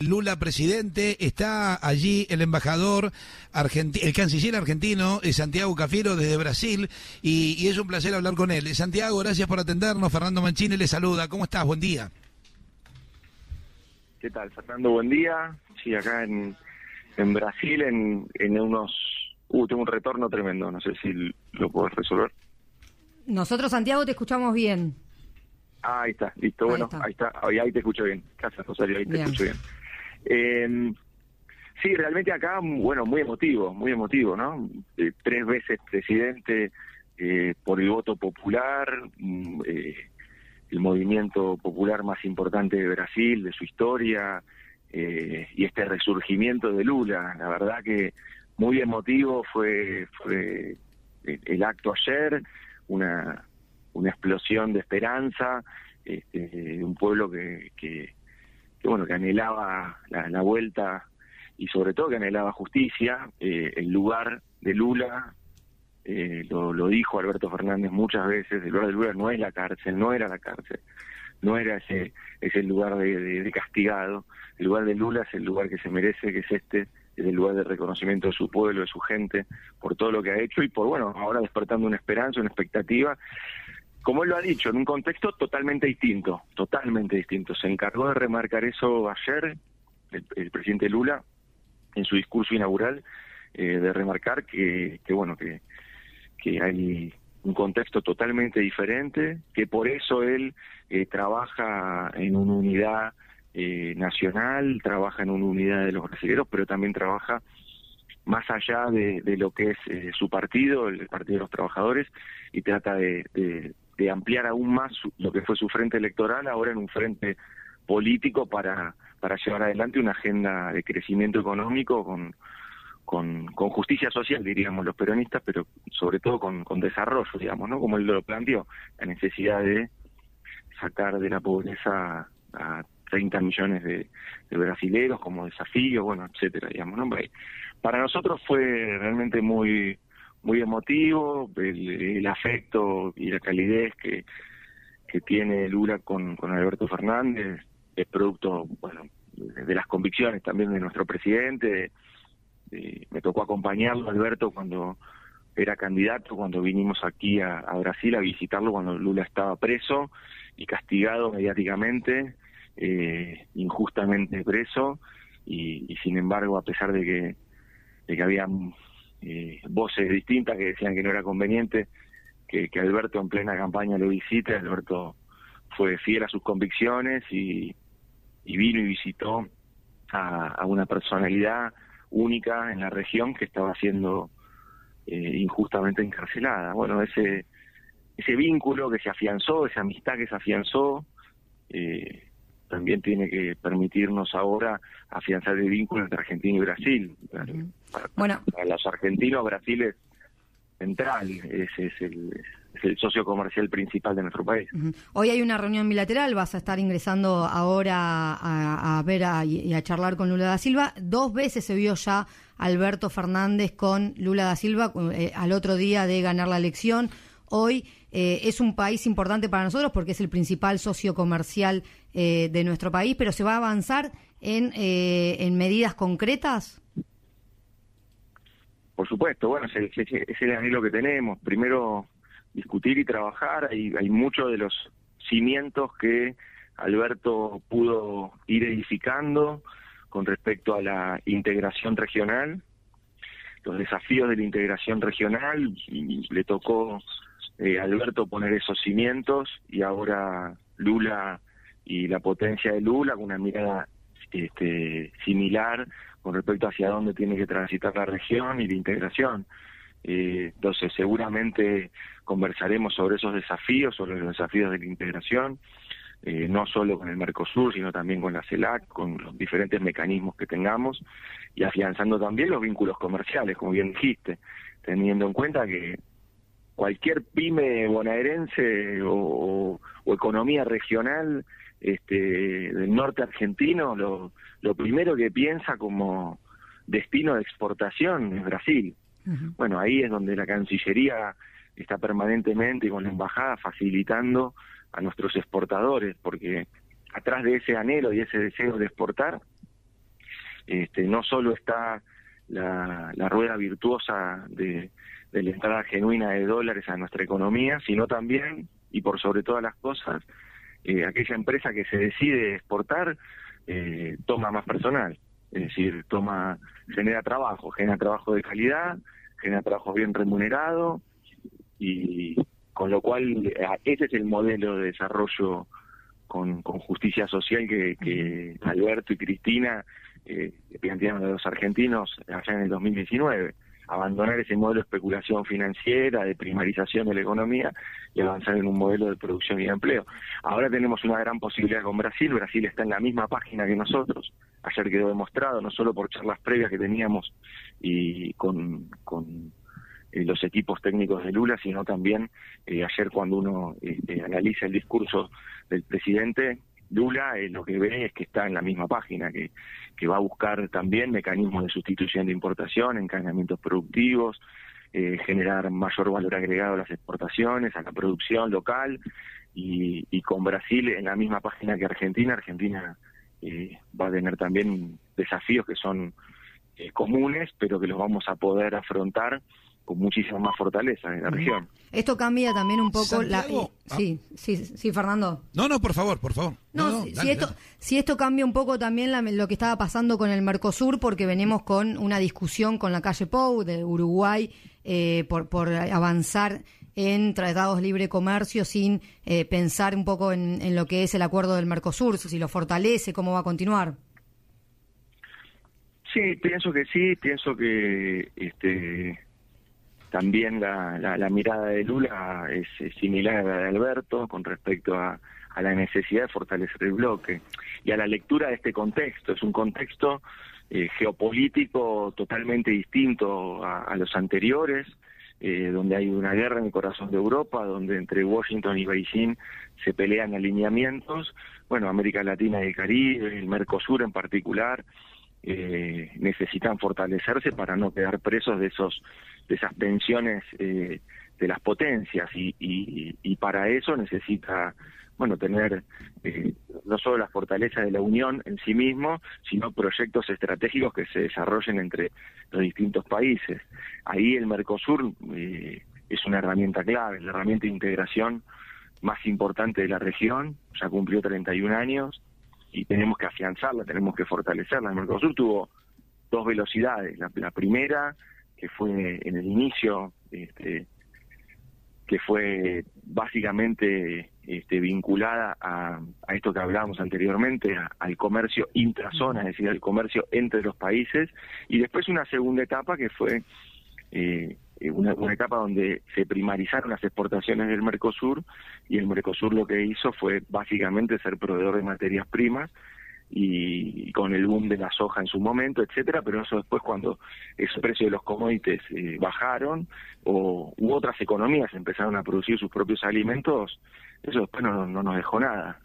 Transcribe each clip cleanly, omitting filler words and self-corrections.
Lula presidente, está allí el embajador, el canciller argentino, Santiago Cafiero desde Brasil, y es un placer hablar con él. Santiago, gracias por atendernos. Fernando Mancini le saluda. ¿Cómo estás? Buen día. ¿Qué tal, Fernando? Buen día. Sí, acá en Brasil, en unos... tengo un retorno tremendo, no sé si lo puedes resolver. Nosotros, Santiago, te escuchamos bien. Ahí está, listo, bueno, ahí está, ahí te escucho bien. Gracias, Rosario, ahí te escucho bien. Sí, realmente acá, bueno, muy emotivo, ¿no? 3 veces presidente por el voto popular, el movimiento popular más importante de Brasil, de su historia, y este resurgimiento de Lula. La verdad que muy emotivo fue el acto ayer, una explosión de esperanza, un pueblo que anhelaba la vuelta y sobre todo que anhelaba justicia. El lugar de Lula, lo dijo Alberto Fernández muchas veces, el lugar de Lula no es la cárcel, no era la cárcel, no era ese lugar de castigado. El lugar de Lula es el lugar que se merece, que es es el lugar de reconocimiento de su pueblo, de su gente, por todo lo que ha hecho y por, bueno, ahora despertando una esperanza, una expectativa, como él lo ha dicho, en un contexto totalmente distinto. Se encargó de remarcar eso ayer, el presidente Lula, en su discurso inaugural, de remarcar que hay un contexto totalmente diferente, que por eso él trabaja en una unidad nacional, trabaja en una unidad de los brasileños, pero también trabaja más allá de lo que es su partido, el Partido de los Trabajadores, y trata de ampliar aún más lo que fue su frente electoral, ahora en un frente político para llevar adelante una agenda de crecimiento económico con justicia social, diríamos los peronistas, pero sobre todo con desarrollo, digamos, ¿no? Como él lo planteó, la necesidad de sacar de la pobreza a 30 millones de brasileros como desafío, bueno, etcétera, digamos, ¿no? Para nosotros fue realmente muy emotivo el afecto y la calidez que tiene Lula con Alberto Fernández, es producto, bueno, de las convicciones también de nuestro presidente. Me tocó acompañarlo, Alberto, cuando era candidato, cuando vinimos aquí a Brasil a visitarlo, cuando Lula estaba preso y castigado mediáticamente, injustamente preso, y sin embargo, a pesar de que había voces distintas que decían que no era conveniente que Alberto en plena campaña lo visite, Alberto fue fiel a sus convicciones y vino y visitó a una personalidad única en la región que estaba siendo injustamente encarcelada. Bueno, ese vínculo que se afianzó, esa amistad que se afianzó, también tiene que permitirnos ahora afianzar el vínculo entre Argentina y Brasil. Para los argentinos, Brasil es central, es el socio comercial principal de nuestro país. Hoy hay una reunión bilateral, vas a estar ingresando ahora a ver y a charlar con Lula da Silva. 2 veces se vio ya Alberto Fernández con Lula da Silva al otro día de ganar la elección. Hoy es un país importante para nosotros porque es el principal socio comercial de nuestro país, pero ¿se va a avanzar en medidas concretas? Por supuesto, bueno, es el anhelo que tenemos. Primero, discutir y trabajar. Hay muchos de los cimientos que Alberto pudo ir edificando con respecto a la integración regional, los desafíos de la integración regional, y le tocó a Alberto poner esos cimientos, y ahora Lula y la potencia de Lula con una mirada similar con respecto hacia dónde tiene que transitar la región y la integración. Entonces seguramente conversaremos sobre esos desafíos, sobre los desafíos de la integración, no solo con el Mercosur, sino también con la CELAC, con los diferentes mecanismos que tengamos, y afianzando también los vínculos comerciales, como bien dijiste, teniendo en cuenta que cualquier pyme bonaerense o economía regional del norte argentino, lo primero que piensa como destino de exportación es Brasil. Uh-huh. Bueno, ahí es donde la Cancillería está permanentemente con la embajada facilitando a nuestros exportadores, porque atrás de ese anhelo y ese deseo de exportar no solo está la rueda virtuosa de la entrada genuina de dólares a nuestra economía, sino también, y por sobre todas las cosas, aquella empresa que se decide exportar toma más personal, es decir, genera trabajo de calidad, genera trabajo bien remunerado, y con lo cual ese es el modelo de desarrollo con justicia social que Alberto y Cristina plantearon a los argentinos allá en el 2019. Abandonar ese modelo de especulación financiera, de primarización de la economía, y avanzar en un modelo de producción y de empleo. Ahora tenemos una gran posibilidad con Brasil. Brasil está en la misma página que nosotros. Ayer quedó demostrado, no solo por charlas previas que teníamos y con los equipos técnicos de Lula, sino también ayer cuando uno analiza el discurso del presidente Lula, lo que ve es que está en la misma página, que va a buscar también mecanismos de sustitución de importación, encadenamientos productivos, generar mayor valor agregado a las exportaciones, a la producción local, y con Brasil en la misma página que Argentina. Argentina va a tener también desafíos que son comunes, pero que los vamos a poder afrontar con muchísima más fortaleza en la región. Esto cambia también un poco Santiago, sí, Fernando. No, por favor. No, si esto cambia un poco también lo que estaba pasando con el Mercosur, porque venimos con una discusión con la calle Pou de Uruguay por avanzar en tratados de libre comercio sin pensar un poco en lo que es el acuerdo del Mercosur, si lo fortalece, cómo va a continuar. Sí, pienso que también la mirada de Lula es similar a la de Alberto con respecto a la necesidad de fortalecer el bloque y a la lectura de este contexto. Es un contexto geopolítico totalmente distinto a los anteriores, donde hay una guerra en el corazón de Europa, donde entre Washington y Beijing se pelean alineamientos. Bueno, América Latina y el Caribe, el Mercosur en particular, necesitan fortalecerse para no quedar presos de esas tensiones de las potencias, y para eso necesita tener no solo la fortaleza de la Unión en sí mismo, sino proyectos estratégicos que se desarrollen entre los distintos países. Ahí el Mercosur es una herramienta clave, la herramienta de integración más importante de la región. Ya cumplió 31 años y tenemos que afianzarla, tenemos que fortalecerla. El Mercosur tuvo dos velocidades. La primera, que fue en el inicio, que fue básicamente vinculada a esto que hablábamos anteriormente, al comercio intrazona, es decir, al comercio entre los países, y después una segunda etapa que fue una etapa donde se primarizaron las exportaciones del Mercosur, y el Mercosur lo que hizo fue básicamente ser proveedor de materias primas, y con el boom de la soja en su momento, etcétera, pero eso después, cuando esos precios de los commodities bajaron, u otras economías empezaron a producir sus propios alimentos, eso después no nos dejó nada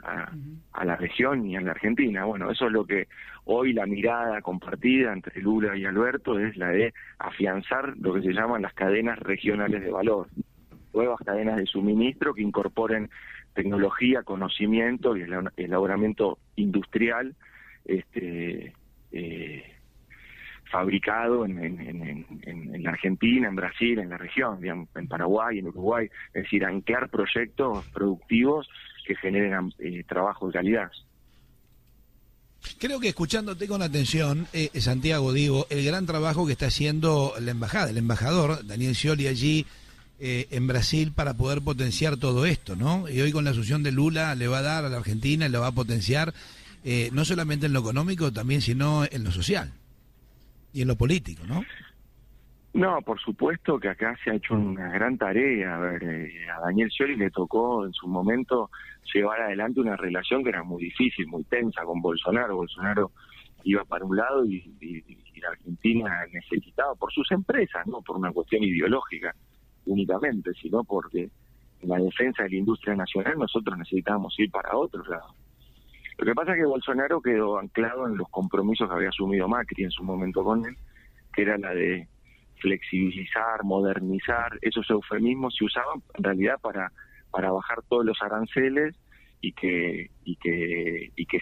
a la región y a la Argentina. Bueno, eso es lo que hoy la mirada compartida entre Lula y Alberto es la de afianzar lo que se llaman las cadenas regionales de valor, nuevas cadenas de suministro que incorporen tecnología, conocimiento y elaboramiento industrial fabricado en la Argentina, en Brasil, en la región, digamos, en Paraguay, en Uruguay. Es decir, anclar proyectos productivos que generen trabajo de calidad. Creo que escuchándote con atención, Santiago, el gran trabajo que está haciendo la embajada, el embajador Daniel Scioli allí en Brasil para poder potenciar todo esto, ¿no? Y hoy con la asunción de Lula le va a dar a la Argentina, le va a potenciar no solamente en lo económico, también sino en lo social y en lo político, ¿no? No, por supuesto que acá se ha hecho una gran tarea. A ver, a Daniel Scioli le tocó en su momento llevar adelante una relación que era muy difícil, muy tensa con Bolsonaro. Bolsonaro iba para un lado y la Argentina necesitaba por sus empresas, no por una cuestión ideológica únicamente, sino porque en la defensa de la industria nacional nosotros necesitábamos ir para otro lado. Lo que pasa es que Bolsonaro quedó anclado en los compromisos que había asumido Macri en su momento con él, que era la de flexibilizar, modernizar. Esos eufemismos se usaban en realidad para bajar todos los aranceles y que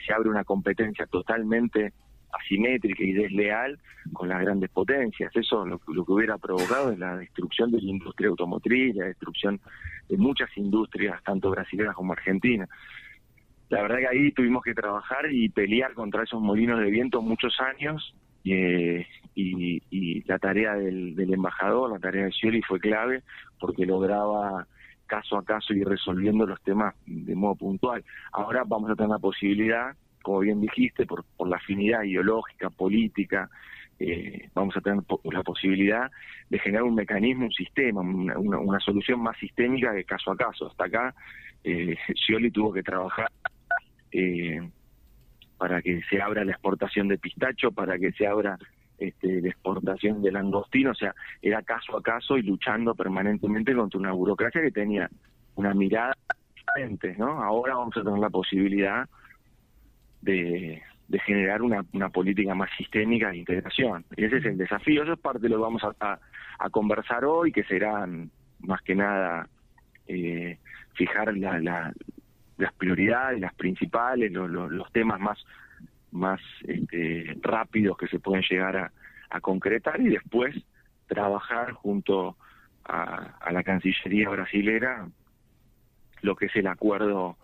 se abre una competencia totalmente asimétrica y desleal con las grandes potencias. Eso lo que hubiera provocado es la destrucción de la industria automotriz, la destrucción de muchas industrias, tanto brasileñas como argentinas. La verdad que ahí tuvimos que trabajar y pelear contra esos molinos de viento muchos años, y la tarea del embajador, la tarea de Scioli fue clave porque lograba caso a caso ir resolviendo los temas de modo puntual. Ahora vamos a tener la posibilidad, como bien dijiste, por la afinidad ideológica, política, vamos a tener la posibilidad de generar un mecanismo, un sistema, una solución más sistémica de caso a caso. Hasta acá Scioli tuvo que trabajar para que se abra la exportación de pistacho, para que se abra la exportación de langostino, o sea, era caso a caso y luchando permanentemente contra una burocracia que tenía una mirada diferente, ¿no? Ahora vamos a tener la posibilidad de generar una política más sistémica de integración. Y ese es el desafío, eso es parte de lo que vamos a conversar hoy, que serán más que nada fijar las prioridades, las principales, los temas más rápidos que se pueden llegar a concretar, y después trabajar junto a la Cancillería brasilera lo que es el acuerdo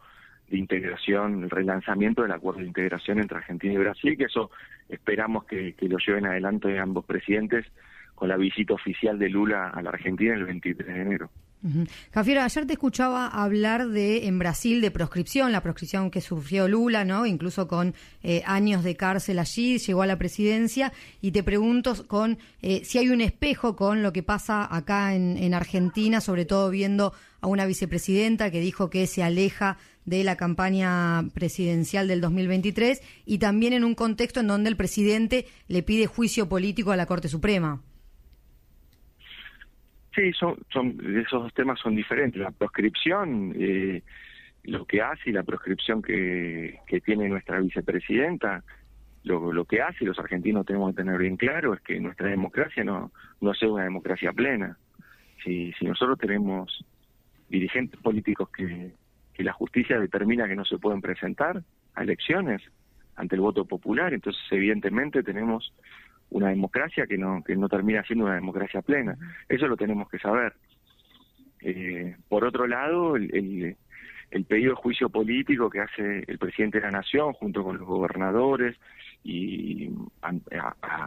de integración, el relanzamiento del acuerdo de integración entre Argentina y Brasil, que eso esperamos que lo lleven adelante ambos presidentes con la visita oficial de Lula a la Argentina el 23 de enero. Cafiero, ayer te escuchaba hablar en Brasil de proscripción, la proscripción que sufrió Lula, ¿no? Incluso con años de cárcel allí, llegó a la presidencia, y te pregunto si hay un espejo con lo que pasa acá en Argentina, sobre todo viendo a una vicepresidenta que dijo que se aleja de la campaña presidencial del 2023, y también en un contexto en donde el presidente le pide juicio político a la Corte Suprema. Sí, esos dos temas son diferentes. La proscripción, lo que hace, y la proscripción que tiene nuestra vicepresidenta, lo que hace, y los argentinos tenemos que tener bien claro, es que nuestra democracia no sea una democracia plena. Si nosotros tenemos dirigentes políticos que la justicia determina que no se pueden presentar a elecciones ante el voto popular, entonces evidentemente tenemos una democracia que no termina siendo una democracia plena. Eso lo tenemos que saber. Por otro lado, el pedido de juicio político que hace el presidente de la Nación junto con los gobernadores y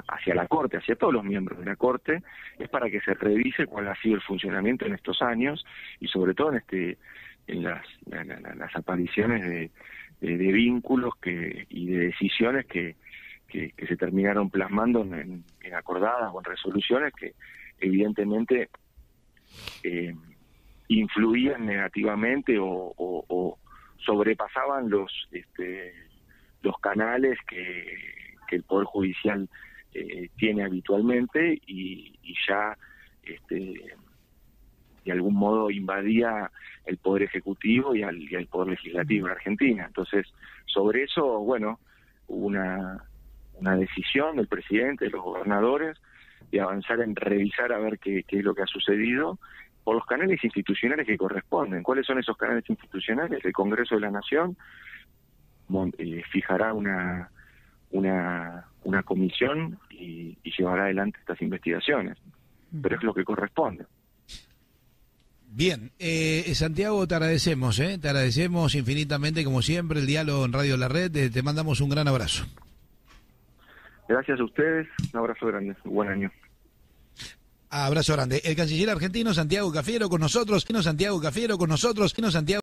hacia la Corte, hacia todos los miembros de la Corte, es para que se revise cuál ha sido el funcionamiento en estos años, y sobre todo en las apariciones de vínculos y de decisiones que se terminaron plasmando en acordadas o en resoluciones que evidentemente influían negativamente o sobrepasaban los canales que el Poder Judicial tiene habitualmente, y ya de algún modo invadía el Poder Ejecutivo y al Poder Legislativo en Argentina. Entonces, sobre eso, bueno, hubo una decisión del presidente, de los gobernadores, de avanzar en revisar a ver qué es lo que ha sucedido por los canales institucionales que corresponden. ¿Cuáles son esos canales institucionales? El Congreso de la Nación fijará una comisión y llevará adelante estas investigaciones, pero es lo que corresponde. Bien, Santiago, te agradecemos infinitamente, como siempre, el diálogo en Radio La Red. Te mandamos un gran abrazo. Gracias a ustedes, un abrazo grande, buen año. Abrazo grande. El canciller argentino Santiago Cafiero con nosotros, Santiago.